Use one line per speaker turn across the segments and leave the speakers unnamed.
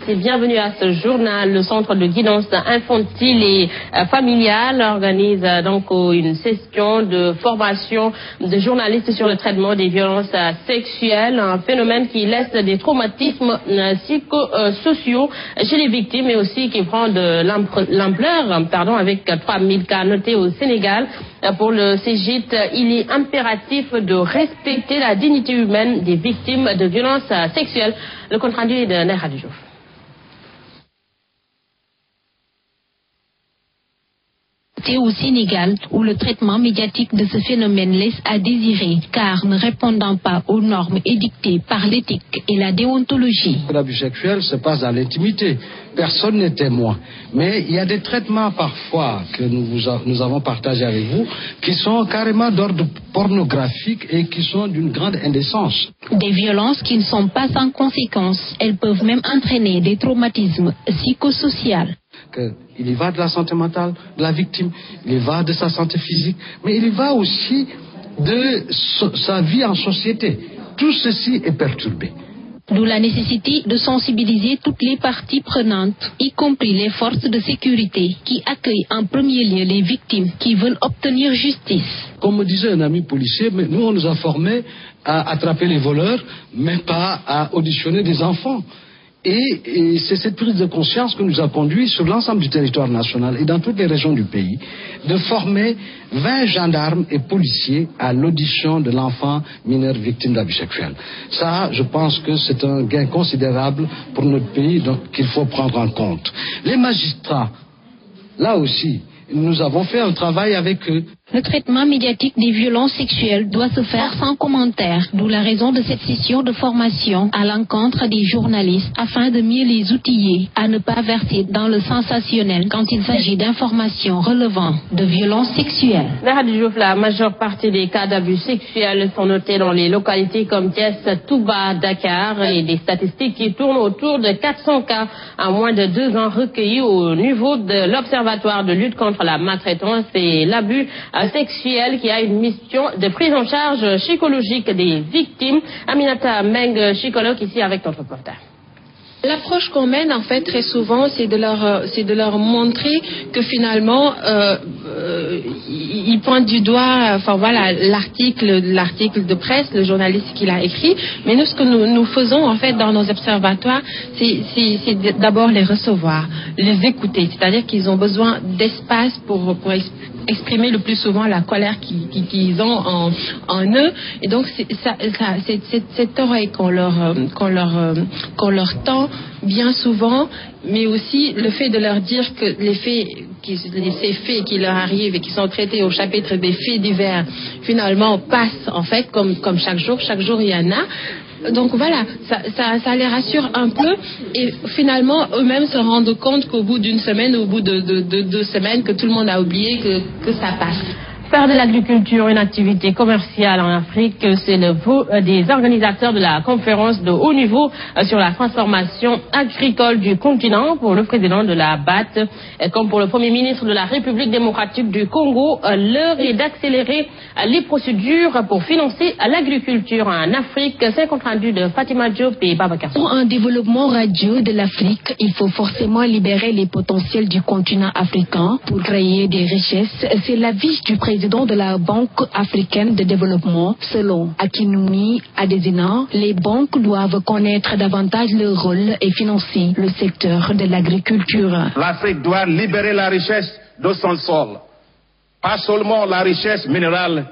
Bienvenue à ce journal. Le Centre de guidance infantile et familiale organise donc une session de formation de journalistes sur le traitement des violences sexuelles, un phénomène qui laisse des traumatismes psychosociaux chez les victimes, mais aussi qui prend de l'ampleur, avec 3000 cas notés au Sénégal. Pour le CGIT, il est impératif de respecter la dignité humaine des victimes de violences sexuelles. Le compte rendu est de Neha Diouf.
Au Sénégal, où le traitement médiatique de ce phénomène laisse à désirer, car ne répondant pas aux normes édictées par l'éthique et la déontologie.
L'abus sexuel se passe dans l'intimité. Personne n'est témoin. Mais il y a des traitements parfois que nous avons partagés avec vous qui sont carrément d'ordre pornographique et qui sont d'une grande indécence.
Des violences qui ne sont pas sans conséquences. Elles peuvent même entraîner des traumatismes psychosociaux.
Il y va de la santé mentale de la victime, il y va de sa santé physique, mais il y va aussi de sa vie en société. Tout ceci est perturbé.
D'où la nécessité de sensibiliser toutes les parties prenantes, y compris les forces de sécurité, qui accueillent en premier lieu les victimes qui veulent obtenir justice.
Comme me disait un ami policier, mais nous on nous a formés à attraper les voleurs, mais pas à auditionner des enfants. Et c'est cette prise de conscience que nous a conduit sur l'ensemble du territoire national et dans toutes les régions du pays de former 20 gendarmes et policiers à l'audition de l'enfant mineur victime d'abus sexuels. Ça, je pense que c'est un gain considérable pour notre pays, donc qu'il faut prendre en compte. Les magistrats, là aussi, nous avons fait un travail avec eux.
Le traitement médiatique des violences sexuelles doit se faire sans commentaire, d'où la raison de cette session de formation à l'encontre des journalistes afin de mieux les outiller à ne pas verser dans le sensationnel quand il s'agit d'informations relevant de violences sexuelles.
La majeure partie des cas d'abus sexuels sont notés dans les localités comme Thiès, Touba, Dakar et des statistiques qui tournent autour de 400 cas en moins de 2 ans recueillis au niveau de l'Observatoire de lutte contre la maltraitance et l'abus sexuel qui a une mission de prise en charge psychologique des victimes. Aminata Meng, psychologue, ici avec notre reporter.
L'approche qu'on mène en fait très souvent, c'est de leur montrer que finalement ils pointent du doigt, l'article de presse, le journaliste qui l'a écrit. Mais nous, ce que nous faisons en fait dans nos observatoires, c'est d'abord les recevoir, les écouter. C'est-à-dire qu'ils ont besoin d'espace pour exprimer le plus souvent la colère qu'ils ont en eux. Et donc c'est cette oreille qu'on leur tend bien souvent, mais aussi le fait de leur dire que ces faits qui leur arrivent et qui sont traités au chapitre des faits divers, finalement passent en fait comme chaque jour il y en a. Donc voilà, ça les rassure un peu et finalement eux-mêmes se rendent compte qu'au bout d'une semaine, au bout de 2 semaines, que tout le monde a oublié que ça passe.
Faire de l'agriculture une activité commerciale en Afrique, c'est le vœu des organisateurs de la conférence de haut niveau sur la transformation agricole du continent. Pour le président de la BAT, comme pour le Premier ministre de la République démocratique du Congo, l'heure est d'accélérer les procédures pour financer l'agriculture en Afrique. C'est un compte rendu de Fatima Diop et Babacar.
Pour un développement radieux de l'Afrique, il faut forcément libérer les potentiels du continent africain pour créer des richesses. C'est l'avis du président de la Banque africaine de développement. Selon Akinwumi Adesina, les banques doivent connaître davantage leur rôle et financer le secteur de l'agriculture.
L'Afrique doit libérer la richesse de son sol, pas seulement la richesse minérale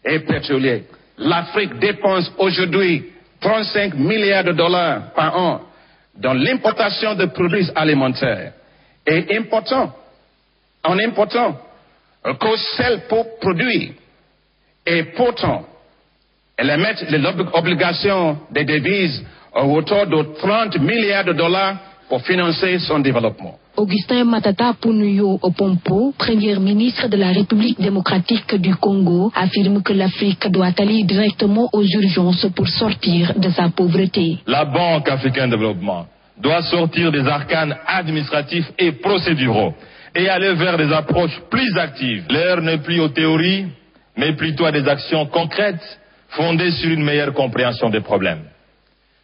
et pétrolière. L'Afrique dépense aujourd'hui 35 milliards de dollars par an dans l'importation de produits alimentaires et en important que celle pour produire. Et pourtant, elle émet l'obligation des devises à hauteur de 30 milliards de dollars pour financer son développement.
Augustin Matata Pounuyo Opompo, Premier ministre de la République démocratique du Congo, affirme que l'Afrique doit aller directement aux urgences pour sortir de sa pauvreté.
La Banque africaine de développement doit sortir des arcanes administratifs et procéduraux et aller vers des approches plus actives. L'heure n'est plus aux théories, mais plutôt à des actions concrètes fondées sur une meilleure compréhension des problèmes.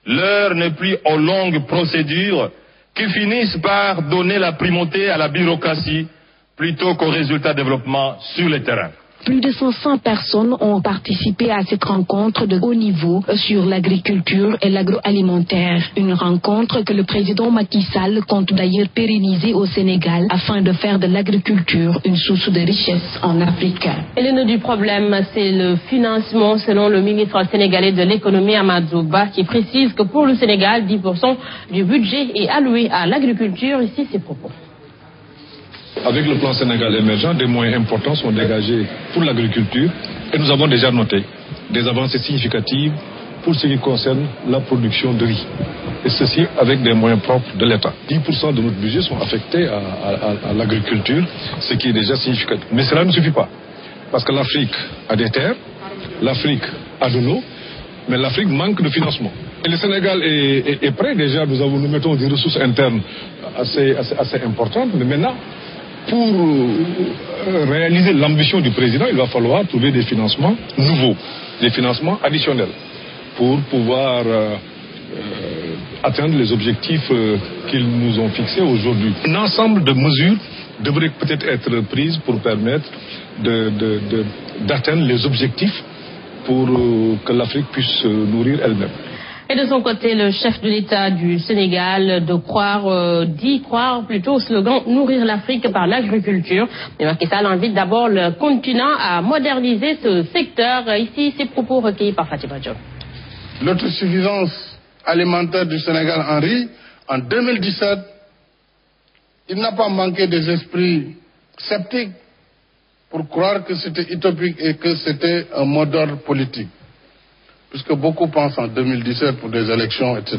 L'heure n'est plus aux longues procédures qui finissent par donner la primauté à la bureaucratie plutôt qu'aux résultats de développement sur le terrain.
Plus de 500 personnes ont participé à cette rencontre de haut niveau sur l'agriculture et l'agroalimentaire. Une rencontre que le président Macky Sall compte d'ailleurs pérenniser au Sénégal afin de faire de l'agriculture une source de richesse en Afrique.
Et le nœud du problème, c'est le financement, selon le ministre sénégalais de l'économie Amadou Ba, qui précise que pour le Sénégal, 10% du budget est alloué à l'agriculture. Ici, ses propos.
Avec le plan Sénégal émergent, des moyens importants sont dégagés pour l'agriculture et nous avons déjà noté des avancées significatives pour ce qui concerne la production de riz. Et ceci avec des moyens propres de l'État. 10% de notre budget sont affectés à l'agriculture, ce qui est déjà significatif. Mais cela ne suffit pas. Parce que l'Afrique a des terres, l'Afrique a de l'eau, mais l'Afrique manque de financement. Et le Sénégal est prêt déjà, nous mettons des ressources internes assez importantes, mais maintenant, pour réaliser l'ambition du président, il va falloir trouver des financements nouveaux, des financements additionnels, pour pouvoir atteindre les objectifs qu'ils nous ont fixés aujourd'hui. Un ensemble de mesures devrait peut-être être prises pour permettre d'atteindre les objectifs pour que l'Afrique puisse se nourrir elle-même.
Et de son côté, le chef de l'État du Sénégal dit croire plutôt au slogan « Nourrir l'Afrique par l'agriculture ». Mais Macky Sall invite d'abord le continent à moderniser ce secteur. Ici, ces propos recueillis par Fatima Diop.
L'autosuffisance alimentaire du Sénégal en riz, en 2017, il n'a pas manqué des esprits sceptiques pour croire que c'était utopique et que c'était un mot d'ordre politique. Puisque beaucoup pensent en 2017 pour des élections, etc.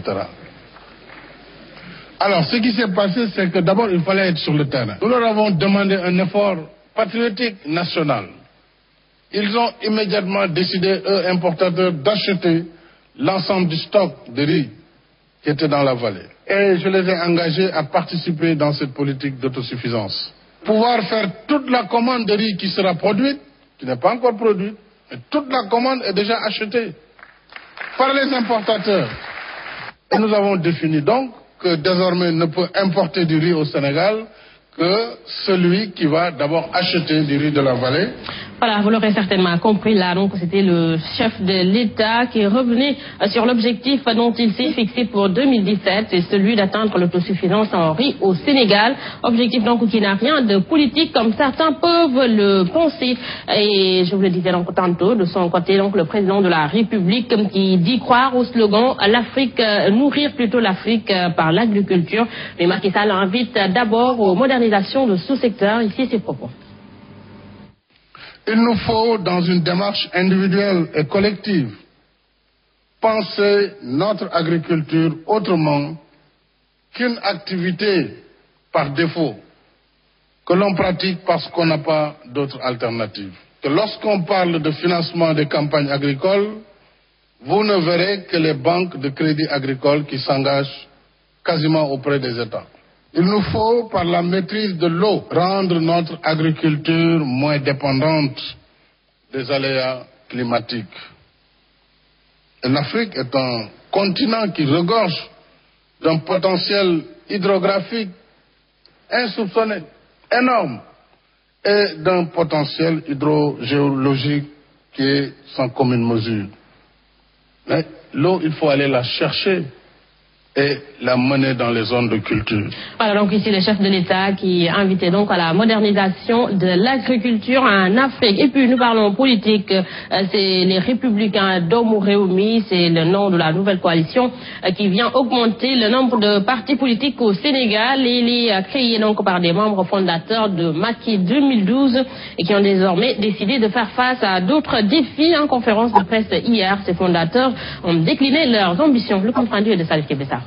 Alors, ce qui s'est passé, c'est que d'abord, il fallait être sur le terrain. Nous leur avons demandé un effort patriotique national. Ils ont immédiatement décidé, eux, importateurs, d'acheter l'ensemble du stock de riz qui était dans la vallée. Et je les ai engagés à participer dans cette politique d'autosuffisance. Pouvoir faire toute la commande de riz qui sera produite, qui n'est pas encore produite, mais toute la commande est déjà achetée par les importateurs. Et nous avons défini donc que désormais ne peut importer du riz au Sénégal que celui qui va d'abord acheter du riz de la vallée.
Voilà, vous l'aurez certainement compris là, donc c'était le chef de l'État qui revenait sur l'objectif dont il s'est fixé pour 2017, c'est celui d'atteindre l'autosuffisance en riz au Sénégal. Objectif donc qui n'a rien de politique comme certains peuvent le penser. Et je vous le disais donc tantôt, de son côté donc le président de la République qui dit croire au slogan l'Afrique, nourrir plutôt l'Afrique par l'agriculture. Mais Macky Sall invite d'abord aux modernisations de sous-secteurs. Ici ses propos.
Il nous faut, dans une démarche individuelle et collective, penser notre agriculture autrement qu'une activité par défaut, que l'on pratique parce qu'on n'a pas d'autre alternative. Que lorsqu'on parle de financement des campagnes agricoles, vous ne verrez que les banques de crédit agricole qui s'engagent quasiment auprès des États. Il nous faut, par la maîtrise de l'eau, rendre notre agriculture moins dépendante des aléas climatiques. Et l'Afrique est un continent qui regorge d'un potentiel hydrographique insoupçonné, énorme, et d'un potentiel hydrogéologique qui est sans commune mesure. Mais l'eau, il faut aller la chercher et la mener dans les zones de culture.
Voilà donc ici le chef de l'État qui invitait donc à la modernisation de l'agriculture en Afrique. Et puis nous parlons politique, c'est les Républicains d'Omouréoumi, c'est le nom de la nouvelle coalition qui vient augmenter le nombre de partis politiques au Sénégal. Il est créé donc par des membres fondateurs de Macky 2012 et qui ont désormais décidé de faire face à d'autres défis. En conférence de presse hier, ces fondateurs ont décliné leurs ambitions. Le compte rendu est de Salif Kébessa.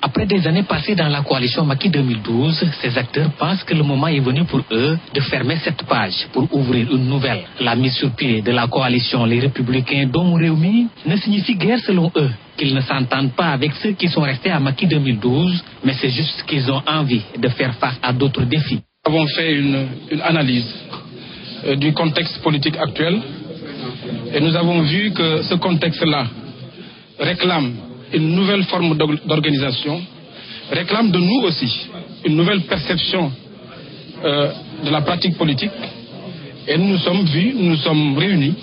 Après des années passées dans la coalition Macky 2012, ces acteurs pensent que le moment est venu pour eux de fermer cette page pour ouvrir une nouvelle. La mise sur pied de la coalition Les Républicains d'Omouréoumi ne signifie guère selon eux qu'ils ne s'entendent pas avec ceux qui sont restés à Macky 2012, mais c'est juste qu'ils ont envie de faire face à d'autres défis.
Nous avons fait une analyse du contexte politique actuel et nous avons vu que ce contexte-là réclame une nouvelle forme d'organisation, réclame de nous aussi une nouvelle perception de la pratique politique. Et nous nous sommes vus, nous nous sommes réunis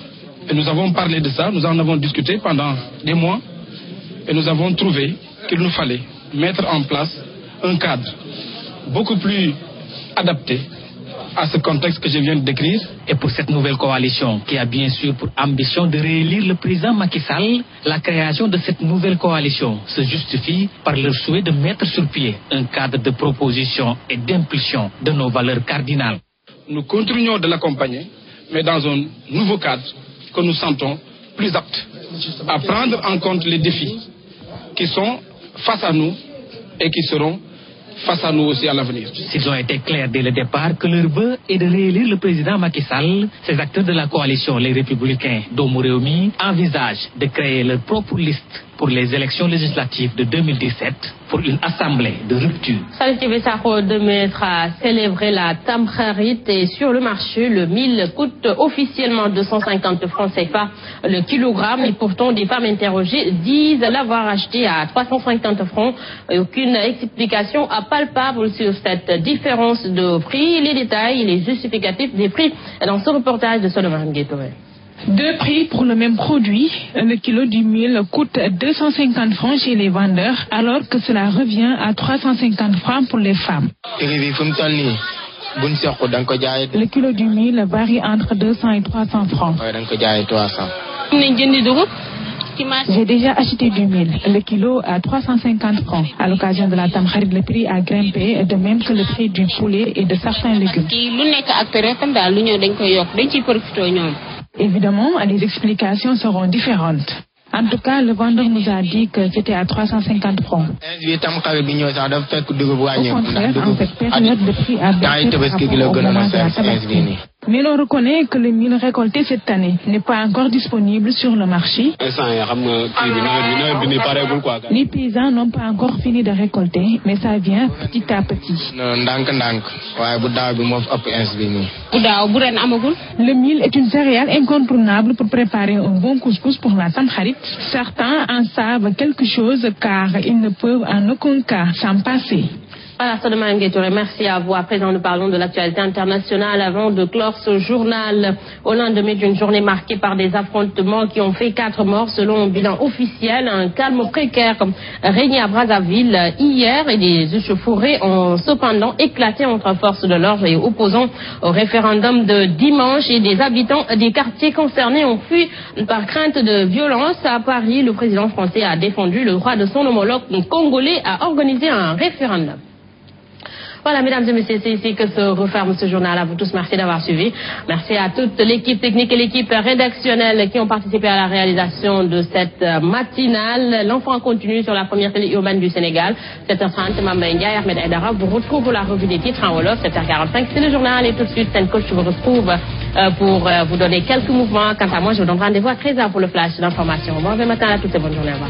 et nous avons parlé de ça, nous en avons discuté pendant des mois et nous avons trouvé qu'il nous fallait mettre en place un cadre beaucoup plus adapté à ce contexte que je viens de décrire.
Et pour cette nouvelle coalition qui a bien sûr pour ambition de réélire le président Macky Sall, la création de cette nouvelle coalition se justifie par leur souhait de mettre sur pied un cadre de proposition et d'impulsion de nos valeurs cardinales.
Nous continuons de l'accompagner, mais dans un nouveau cadre que nous sentons plus apte à prendre en compte les défis qui sont face à nous et qui seront face à nous aussi à l'avenir.
S'ils ont été clairs dès le départ que leur vœu est de réélire le président Macky Sall, ces acteurs de la coalition Les Républicains d'Omureumi envisagent de créer leur propre liste pour les élections législatives de 2017 pour une assemblée de rupture.
Salif Kébé-Sakho de mettre à célébrer la Tamkharit et sur le marché, le mil coûte officiellement 250 francs CFA le kilogramme et pourtant des femmes interrogées disent l'avoir acheté à 350 francs. Aucune explication palpable sur cette différence de prix. Les détails et les justificatifs des prix dans ce reportage de Solomon Guétoré.
Deux prix pour le même produit. Le kilo du mil coûte 250 francs chez les vendeurs, alors que cela revient à 350 francs pour les femmes. Le kilo du mil varie entre 200 et 300 francs. J'ai déjà acheté du mil, le kilo à 350 francs. À l'occasion de la Tamkharit, le prix a grimpé, de même que le prix du poulet et de certains légumes. Évidemment, les explications seront différentes. En tout cas, le vendeur nous a dit que c'était à 350 francs. Au contraire, en cette période, le prix a baissé par rapport au moment de la Tabaski. Mais l'on reconnaît que le mil récolté cette année n'est pas encore disponible sur le marché. Les paysans n'ont pas encore fini de récolter, mais ça vient petit à petit. Le mil est une céréale incontournable pour préparer un bon couscous pour la Tamkharit. Certains en savent quelque chose car ils ne peuvent en aucun cas s'en passer.
Voilà, Solomon Guétoré, merci à vous. À présent, nous parlons de l'actualité internationale avant de clore ce journal au lendemain d'une journée marquée par des affrontements qui ont fait 4 morts selon un bilan officiel. Un calme précaire régnait à Brazzaville hier et des échauffourées ont cependant éclaté entre forces de l'ordre et opposants au référendum de dimanche et des habitants des quartiers concernés ont fui par crainte de violence. À Paris, le président français a défendu le droit de son homologue congolais à organiser un référendum. Voilà, mesdames et messieurs, c'est ici que se referme ce journal. À vous tous, merci d'avoir suivi. Merci à toute l'équipe technique et l'équipe rédactionnelle qui ont participé à la réalisation de cette matinale. L'enfant continue sur la première télé urbaine du Sénégal. 7h30, Mamba Ndiaye, Ahmed Aïdara vous retrouve la revue des titres en Wolof. 7h45, c'est le journal. Et tout de suite, Coach vous retrouve pour vous donner quelques mouvements. Quant à moi, je vous donne rendez-vous à 13h pour le flash d'information. Bon matin à tous et bonne journée. Au revoir.